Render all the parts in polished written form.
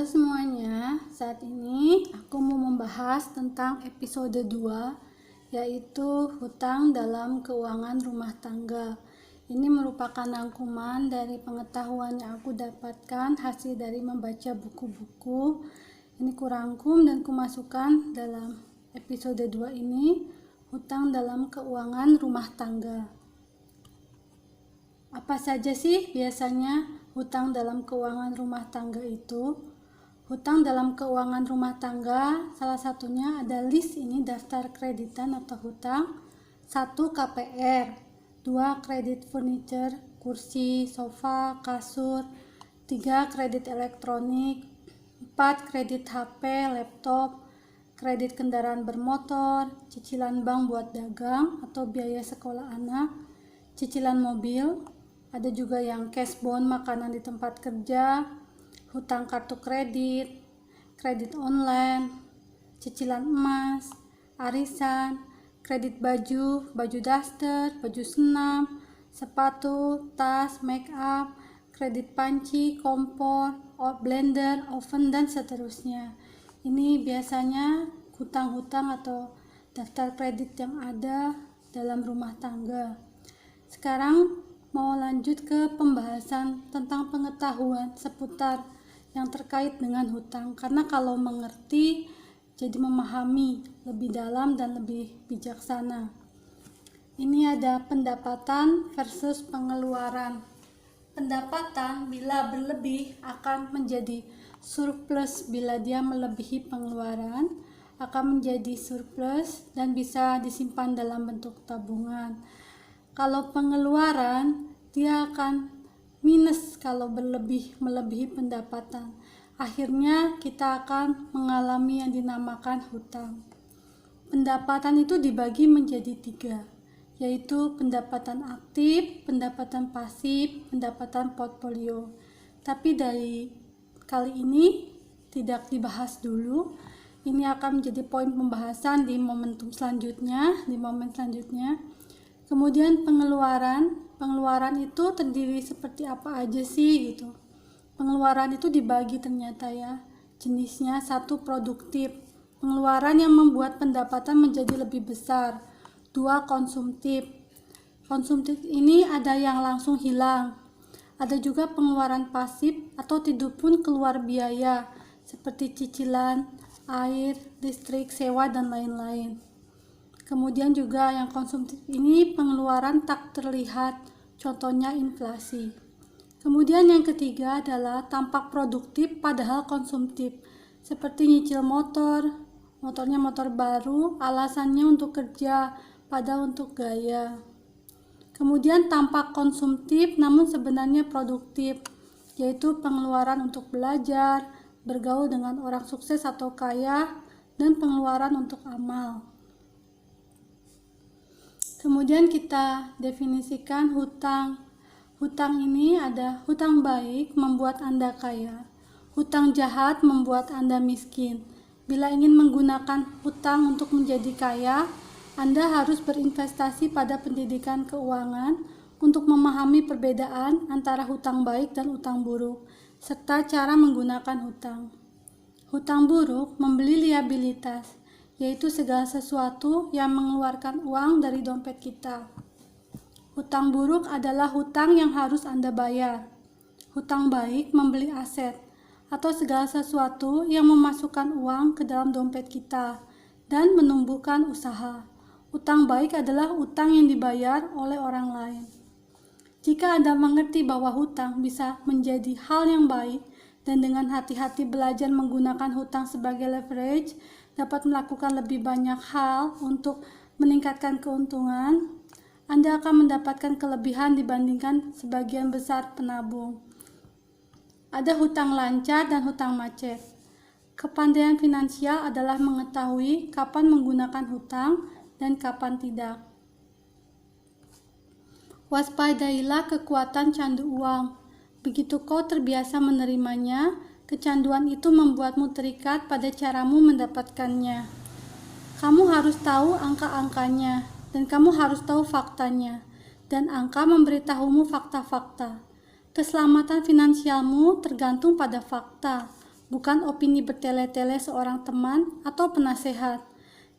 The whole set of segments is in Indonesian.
semuanya, saat ini aku mau membahas tentang episode 2, yaitu hutang dalam keuangan rumah tangga. Ini merupakan rangkuman dari pengetahuan yang aku dapatkan hasil dari membaca buku-buku. Ini kurangkum dan kumasukkan dalam episode 2 ini, hutang dalam keuangan rumah tangga. Apa saja sih biasanya hutang dalam keuangan rumah tangga itu? Hutang dalam keuangan rumah tangga salah satunya ada list ini daftar kreditan atau hutang. 1. KPR, 2. Kredit furniture, kursi, sofa, kasur, 3. Kredit elektronik, 4. Kredit HP, laptop, kredit kendaraan bermotor, cicilan bank buat dagang atau biaya sekolah anak, cicilan mobil. Ada juga yang cash bond makanan di tempat kerja, hutang kartu kredit, kredit online, cicilan emas, arisan, kredit baju, baju daster, baju senam, sepatu, tas, make up, kredit panci, kompor, blender, oven, dan seterusnya. Ini biasanya hutang-hutang atau daftar kredit yang ada dalam rumah tangga. Sekarang mau lanjut ke pembahasan tentang pengetahuan seputar yang terkait dengan hutang, karena kalau mengerti jadi memahami lebih dalam dan lebih bijaksana. Ini ada pendapatan versus pengeluaran. Pendapatan bila berlebih akan menjadi surplus, bila dia melebihi pengeluaran akan menjadi surplus dan bisa disimpan dalam bentuk tabungan. Kalau pengeluaran, dia akan minus kalau melebihi pendapatan. Akhirnya kita akan mengalami yang dinamakan hutang. Pendapatan itu dibagi menjadi 3, yaitu pendapatan aktif, pendapatan pasif, pendapatan portfolio. Tapi dari kali ini tidak dibahas dulu. Ini akan menjadi poin pembahasan di momen selanjutnya. Kemudian pengeluaran itu terdiri seperti apa aja sih gitu. Pengeluaran itu dibagi ternyata ya, jenisnya. 1. Produktif, pengeluaran yang membuat pendapatan menjadi lebih besar. 2. Konsumtif, konsumtif ini ada yang langsung hilang. Ada juga pengeluaran pasif atau tidak pun keluar biaya seperti cicilan, air, listrik, sewa, dan lain-lain. Kemudian juga yang konsumtif ini pengeluaran tak terlihat, contohnya inflasi. Kemudian yang ketiga adalah tampak produktif padahal konsumtif, seperti nyicil motornya motor baru, alasannya untuk kerja, padahal untuk gaya. Kemudian tampak konsumtif namun sebenarnya produktif, yaitu pengeluaran untuk belajar, bergaul dengan orang sukses atau kaya, dan pengeluaran untuk amal. Kemudian kita definisikan hutang. Hutang ini ada hutang baik membuat Anda kaya, hutang jahat membuat Anda miskin. Bila ingin menggunakan hutang untuk menjadi kaya, Anda harus berinvestasi pada pendidikan keuangan untuk memahami perbedaan antara hutang baik dan hutang buruk, serta cara menggunakan hutang. Hutang buruk membeli liabilitas, yaitu segala sesuatu yang mengeluarkan uang dari dompet kita. Hutang buruk adalah hutang yang harus Anda bayar. Hutang baik membeli aset, atau segala sesuatu yang memasukkan uang ke dalam dompet kita dan menumbuhkan usaha. Hutang baik adalah hutang yang dibayar oleh orang lain. Jika Anda mengerti bahwa hutang bisa menjadi hal yang baik dan dengan hati-hati belajar menggunakan hutang sebagai leverage, dapat melakukan lebih banyak hal untuk meningkatkan keuntungan, Anda akan mendapatkan kelebihan dibandingkan sebagian besar penabung. Ada hutang lancar dan hutang macet. Kepandaian finansial adalah mengetahui kapan menggunakan hutang dan kapan tidak. Waspadailah kekuatan candu uang. Begitu kau terbiasa menerimanya, kecanduan itu membuatmu terikat pada caramu mendapatkannya. Kamu harus tahu angka-angkanya, dan kamu harus tahu faktanya, dan angka memberitahumu fakta-fakta. Keselamatan finansialmu tergantung pada fakta, bukan opini bertele-tele seorang teman atau penasehat.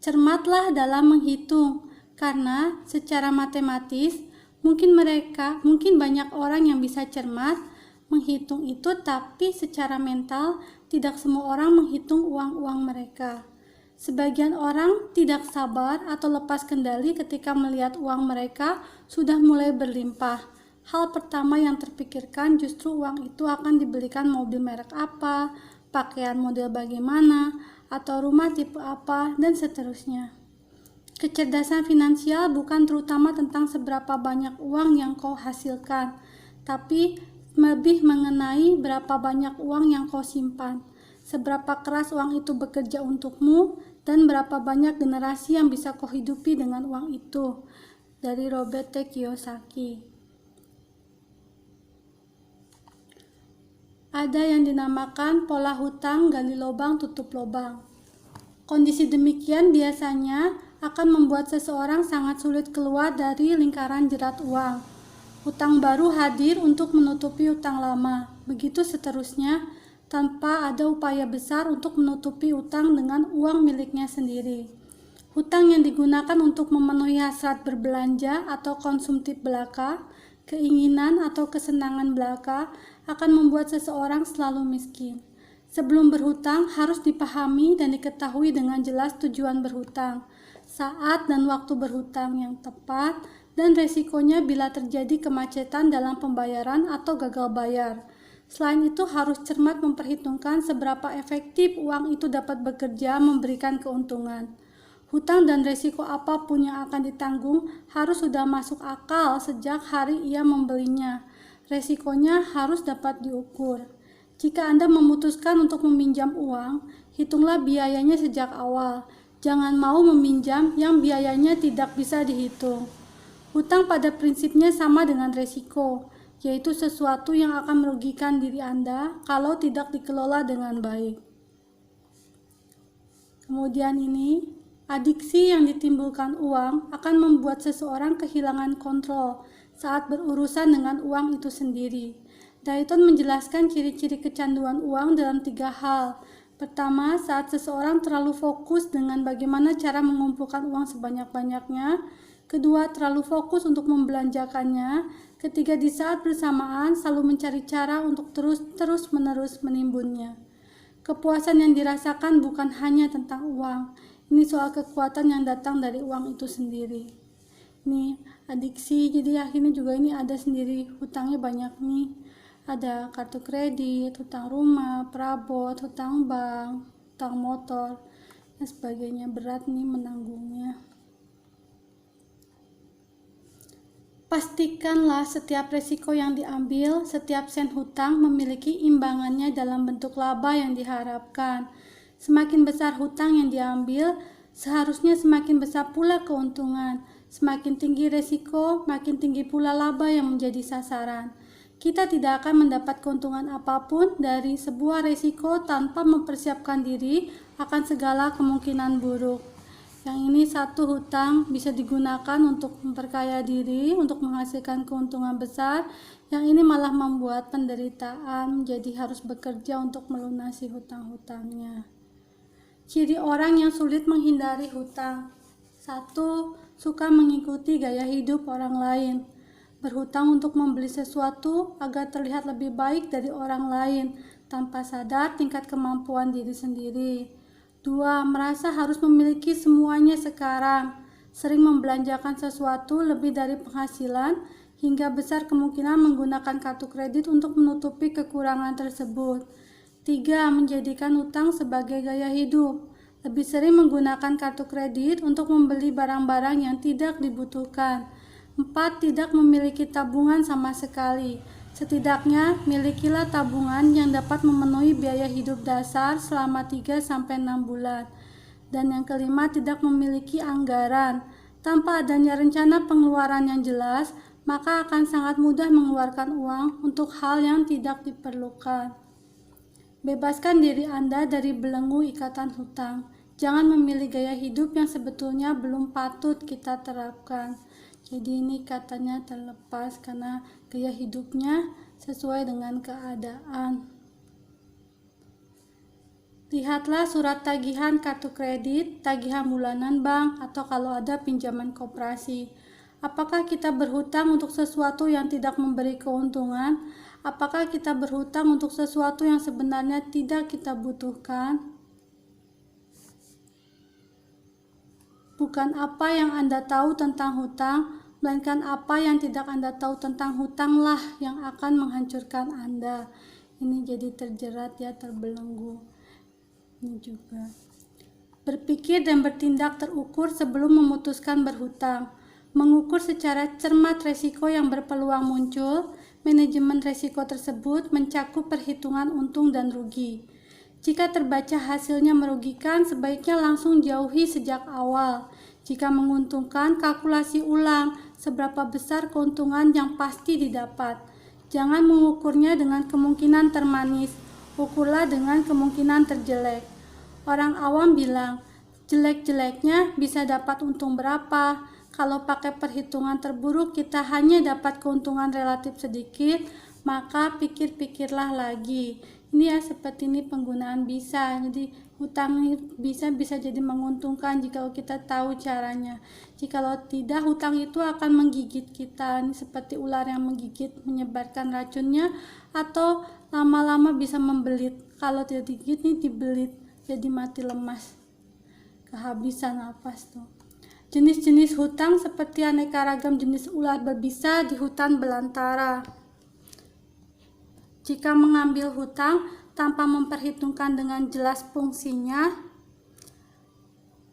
Cermatlah dalam menghitung, karena secara matematis mungkin banyak orang yang bisa cermat menghitung itu, tapi secara mental tidak semua orang menghitung uang-uang mereka. Sebagian orang tidak sabar atau lepas kendali ketika melihat uang mereka sudah mulai berlimpah. Hal pertama yang terpikirkan justru uang itu akan dibelikan mobil merek apa, pakaian model bagaimana, atau rumah tipe apa, dan seterusnya. Kecerdasan finansial bukan terutama tentang seberapa banyak uang yang kau hasilkan, tapi lebih mengenai berapa banyak uang yang kau simpan, seberapa keras uang itu bekerja untukmu, dan berapa banyak generasi yang bisa kau hidupi dengan uang itu. Dari Robert T. Kiyosaki. Ada yang dinamakan pola hutang, gali lubang, tutup lubang. Kondisi demikian biasanya akan membuat seseorang sangat sulit keluar dari lingkaran jerat uang. Hutang baru hadir untuk menutupi hutang lama, begitu seterusnya, tanpa ada upaya besar untuk menutupi hutang dengan uang miliknya sendiri. Hutang yang digunakan untuk memenuhi hasrat berbelanja atau konsumtif belaka, keinginan atau kesenangan belaka akan membuat seseorang selalu miskin. Sebelum berhutang harus dipahami dan diketahui dengan jelas tujuan berhutang, saat dan waktu berhutang yang tepat, dan resikonya bila terjadi kemacetan dalam pembayaran atau gagal bayar. Selain itu harus cermat memperhitungkan seberapa efektif uang itu dapat bekerja memberikan keuntungan. Hutang dan resiko apapun yang akan ditanggung harus sudah masuk akal sejak hari ia membelinya. Resikonya harus dapat diukur. Jika Anda memutuskan untuk meminjam uang, hitunglah biayanya sejak awal. Jangan mau meminjam yang biayanya tidak bisa dihitung. Hutang pada prinsipnya sama dengan resiko, yaitu sesuatu yang akan merugikan diri Anda kalau tidak dikelola dengan baik. Kemudian ini, adiksi yang ditimbulkan uang akan membuat seseorang kehilangan kontrol saat berurusan dengan uang itu sendiri. Dayton menjelaskan ciri-ciri kecanduan uang dalam 3 hal. Pertama, saat seseorang terlalu fokus dengan bagaimana cara mengumpulkan uang sebanyak-banyaknya. Kedua, terlalu fokus untuk membelanjakannya. Ketiga, di saat bersamaan selalu mencari cara untuk terus-menerus menimbunnya. Kepuasan yang dirasakan bukan hanya tentang uang. Ini soal kekuatan yang datang dari uang itu sendiri. Ini adiksi, jadi akhirnya juga ini ada sendiri, hutangnya banyak nih. Ada kartu kredit, hutang rumah, perabot, hutang bank, hutang motor, dan sebagainya. Berat nih menanggungnya. Pastikanlah setiap resiko yang diambil, setiap sen hutang memiliki imbangannya dalam bentuk laba yang diharapkan. Semakin besar hutang yang diambil, seharusnya semakin besar pula keuntungan. Semakin tinggi resiko, makin tinggi pula laba yang menjadi sasaran. Kita tidak akan mendapat keuntungan apapun dari sebuah resiko tanpa mempersiapkan diri akan segala kemungkinan buruk. Yang ini satu hutang bisa digunakan untuk memperkaya diri, untuk menghasilkan keuntungan besar. Yang ini malah membuat penderitaan, jadi harus bekerja untuk melunasi hutang-hutangnya. Ciri orang yang sulit menghindari hutang. 1. Suka mengikuti gaya hidup orang lain. Berhutang untuk membeli sesuatu agar terlihat lebih baik dari orang lain, tanpa sadar tingkat kemampuan diri sendiri. 2. Merasa harus memiliki semuanya sekarang. Sering membelanjakan sesuatu lebih dari penghasilan, hingga besar kemungkinan menggunakan kartu kredit untuk menutupi kekurangan tersebut. 3. Menjadikan hutang sebagai gaya hidup. Lebih sering menggunakan kartu kredit untuk membeli barang-barang yang tidak dibutuhkan. 4. Tidak memiliki tabungan sama sekali. Setidaknya, milikilah tabungan yang dapat memenuhi biaya hidup dasar selama 3-6 bulan. Dan yang kelima, tidak memiliki anggaran. Tanpa adanya rencana pengeluaran yang jelas, maka akan sangat mudah mengeluarkan uang untuk hal yang tidak diperlukan. Bebaskan diri Anda dari belenggu ikatan hutang. Jangan memilih gaya hidup yang sebetulnya belum patut kita terapkan. Jadi ini katanya terlepas karena gaya hidupnya sesuai dengan keadaan. Lihatlah surat tagihan kartu kredit, tagihan bulanan bank, atau kalau ada pinjaman koperasi. Apakah kita berhutang untuk sesuatu yang tidak memberi keuntungan? Apakah kita berhutang untuk sesuatu yang sebenarnya tidak kita butuhkan? Bukan apa yang Anda tahu tentang hutang, melainkan apa yang tidak Anda tahu tentang hutanglah yang akan menghancurkan Anda. Ini jadi terjerat ya, terbelenggu. Ini juga. Berpikir dan bertindak terukur sebelum memutuskan berhutang. Mengukur secara cermat resiko yang berpeluang muncul. Manajemen resiko tersebut mencakup perhitungan untung dan rugi. Jika terbaca hasilnya merugikan, sebaiknya langsung jauhi sejak awal. Jika menguntungkan, kalkulasi ulang seberapa besar keuntungan yang pasti didapat. Jangan mengukurnya dengan kemungkinan termanis, ukurlah dengan kemungkinan terjelek. Orang awam bilang, jelek-jeleknya bisa dapat untung berapa. Kalau pakai perhitungan terburuk kita hanya dapat keuntungan relatif sedikit, maka pikir-pikirlah lagi. Ini ya, seperti ini penggunaan bisa. Jadi hutang bisa jadi menguntungkan jika kita tahu caranya. Jikalau tidak, hutang itu akan menggigit kita. Ini seperti ular yang menggigit, menyebarkan racunnya, atau lama-lama bisa membelit. Kalau tidak digigit, nih dibelit, jadi mati lemas, kehabisan napas tuh. Jenis-jenis hutang seperti aneka ragam jenis ular berbisa di hutan belantara. Jika mengambil hutang tanpa memperhitungkan dengan jelas fungsinya,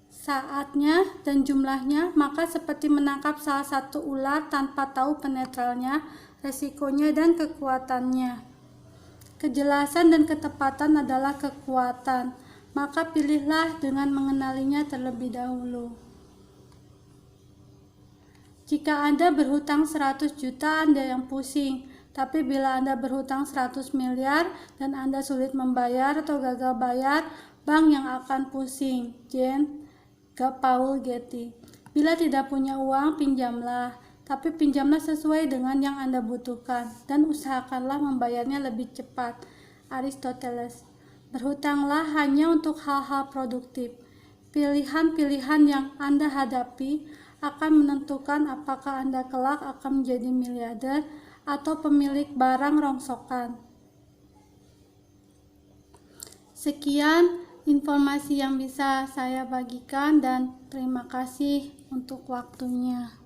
saatnya, dan jumlahnya, maka seperti menangkap salah satu ular tanpa tahu penetralnya, resikonya, dan kekuatannya. Kejelasan dan ketepatan adalah kekuatan, maka pilihlah dengan mengenalinya terlebih dahulu. Jika Anda berhutang 100 juta, Anda yang pusing. Tapi bila Anda berhutang 100 miliar dan Anda sulit membayar atau gagal bayar, bank yang akan pusing. Paul Getty. Bila tidak punya uang, pinjamlah. Tapi pinjamlah sesuai dengan yang Anda butuhkan dan usahakanlah membayarnya lebih cepat. Aristoteles. Berhutanglah hanya untuk hal-hal produktif. Pilihan-pilihan yang Anda hadapi akan menentukan apakah Anda kelak akan menjadi miliarder atau pemilik barang rongsokan. Sekian informasi yang bisa saya bagikan dan terima kasih untuk waktunya.